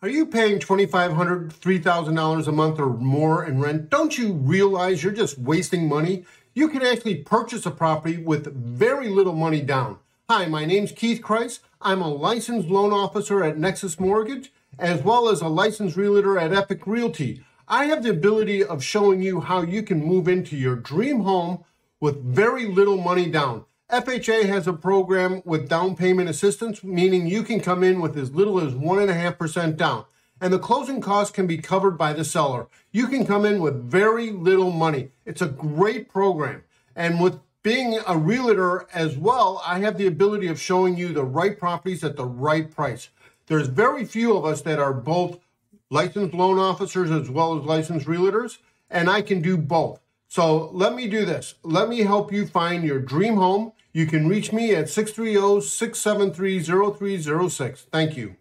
Are you paying $2,500, $3,000 a month or more in rent? Don't you realize you're just wasting money? You can actually purchase a property with very little money down. Hi, my name's Keith Kreis. I'm a licensed loan officer at Nexus Mortgage, as well as a licensed realtor at Epic Realty. I have the ability of showing you how you can move into your dream home with very little money down. FHA has a program with down payment assistance, meaning you can come in with as little as 1.5% down. And the closing costs can be covered by the seller. You can come in with very little money. It's a great program. And with being a realtor as well, I have the ability of showing you the right properties at the right price. There's very few of us that are both licensed loan officers as well as licensed realtors, and I can do both. So let me do this. Let me help you find your dream home. You can reach me at 630-673-0306. Thank you.